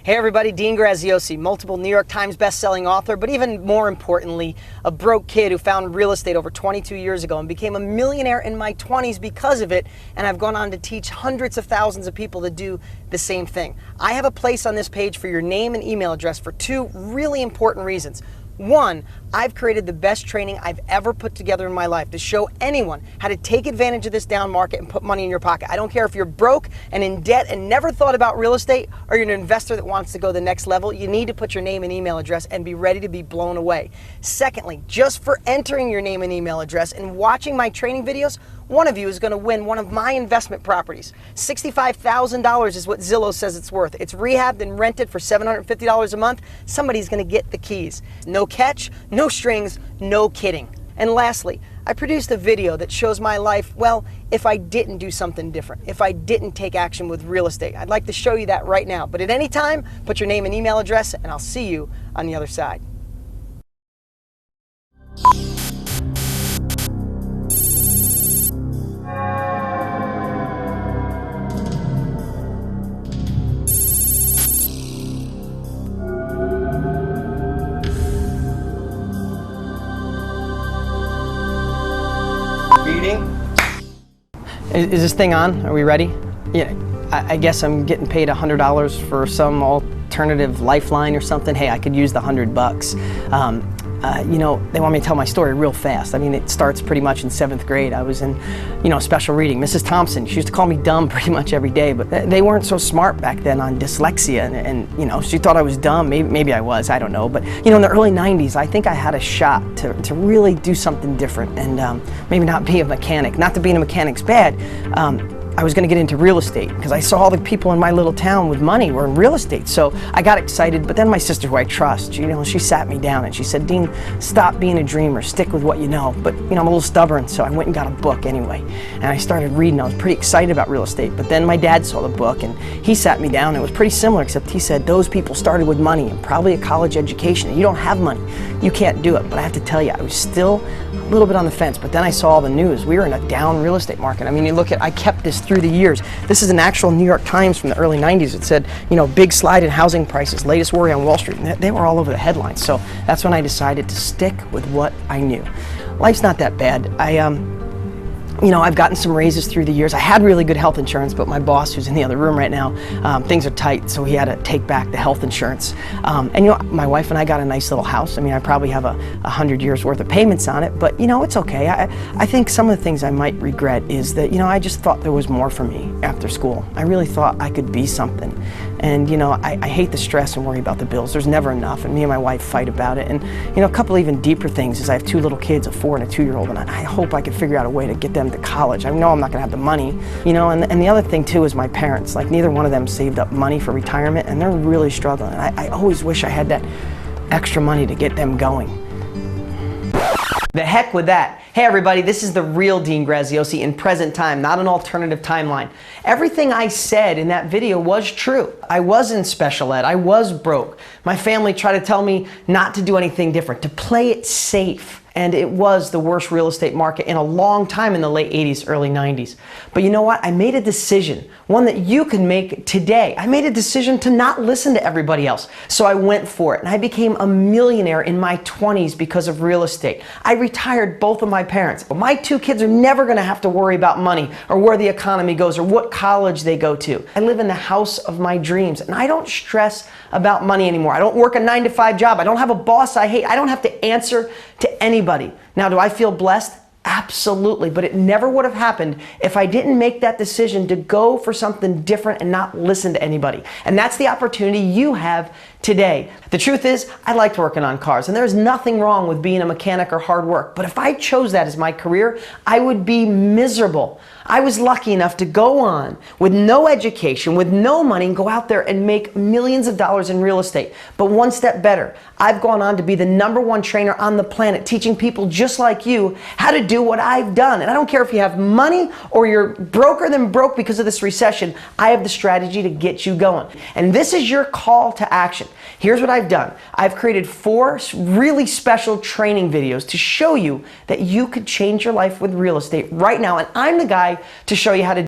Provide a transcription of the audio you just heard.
Hey everybody, Dean Graziosi, multiple New York Times best-selling author, but even more importantly, a broke kid who found real estate over 22 years ago and became a millionaire in my 20s because of it, and I've gone on to teach hundreds of thousands of people to do the same thing. I have a place on this page for your name and email address for two really important reasons. One, I've created the best training I've ever put together in my life to show anyone how to take advantage of this down market and put money in your pocket. I don't care if you're broke and in debt and never thought about real estate, or you're an investor that wants to go the next level. You need to put your name and email address and be ready to be blown away. Secondly, just for entering your name and email address and watching my training videos, one of you is going to win one of my investment properties. $65,000 is what Zillow says it's worth. It's rehabbed and rented for $750 a month. Somebody's going to get the keys. No catch, no strings, no kidding. And lastly, I produced a video that shows my life, well, if I didn't do something different, if I didn't take action with real estate. I'd like to show you that right now. But at any time, put your name and email address, and I'll see you on the other side. Is this thing on? Are we ready? Yeah, I guess I'm getting paid $100 for some alternative lifeline or something. Hey, I could use the $100. You know, they want me to tell my story real fast. I mean, it starts pretty much in 7th grade. I was in, special reading. Mrs. Thompson, she used to call me dumb pretty much every day, but they weren't so smart back then on dyslexia, and she thought I was dumb. Maybe I was, I don't know. But, in the early 90s, I think I had a shot to really do something different and maybe not be a mechanic. Not that being a mechanic's bad. I was going to get into real estate because I saw all the people in my little town with money were in real estate. So I got excited, but then my sister, who I trust, she sat me down and she said, Dean, stop being a dreamer, stick with what you know. But I'm a little stubborn, so I went and got a book anyway. And I started reading. I was pretty excited about real estate, but then my dad saw the book and he sat me down. It was pretty similar, except he said, those people started with money and probably a college education, and you don't have money. You can't do it. But I have to tell you, I was still a little bit on the fence, but then I saw all the news. We were in a down real estate market. I mean, you look at, I kept this through the years. This is an actual New York Times from the early 90s. It said, big slide in housing prices, latest worry on Wall Street. And they were all over the headlines. So that's when I decided to stick with what I knew. Life's not that bad. I've gotten some raises through the years. I had really good health insurance, but my boss, who's in the other room right now, things are tight, so he had to take back the health insurance. My wife and I got a nice little house. I mean, I probably have 100 years worth of payments on it, but it's okay. I think some of the things I might regret is that, I just thought there was more for me after school. I really thought I could be something. And, I hate the stress and worry about the bills. There's never enough, and me and my wife fight about it. And, a couple even deeper things is I have 2 little kids, a 4 and a 2-year-old, and I hope I could figure out a way to get them to college. I know I'm not going to have the money, and the other thing too is my parents. Like, neither one of them saved up money for retirement, and they're really struggling. And I always wish I had that extra money to get them going. The heck with that. Hey everybody, this is the real Dean Graziosi in present time, not an alternative timeline. Everything I said in that video was true. I was in special ed. I was broke. My family tried to tell me not to do anything different, to play it safe. And it was the worst real estate market in a long time in the late 80s, early 90s. But you know what? I made a decision, one that you can make today. I made a decision to not listen to everybody else. So I went for it, and I became a millionaire in my 20s because of real estate. I retired both of my parents. My 2 kids are never going to have to worry about money or where the economy goes or what college they go to. I live in the house of my dreams, and I don't stress about money anymore. I don't work a 9-to-5 job. I don't have a boss I hate. I don't have to answer to anybody. Now, do I feel blessed? Absolutely, but it never would have happened if I didn't make that decision to go for something different and not listen to anybody. And that's the opportunity you have today. The truth is, I liked working on cars, and there's nothing wrong with being a mechanic or hard work. But if I chose that as my career, I would be miserable. I was lucky enough to go on with no education, with no money, and go out there and make millions of dollars in real estate. But one step better, I've gone on to be the #1 trainer on the planet, teaching people just like you how to do what I've done. And I don't care if you have money or you're broker than broke because of this recession, I have the strategy to get you going. And this is your call to action. Here's what I've done. I've created 4 really special training videos to show you that you could change your life with real estate right now. And I'm the guy to show you how to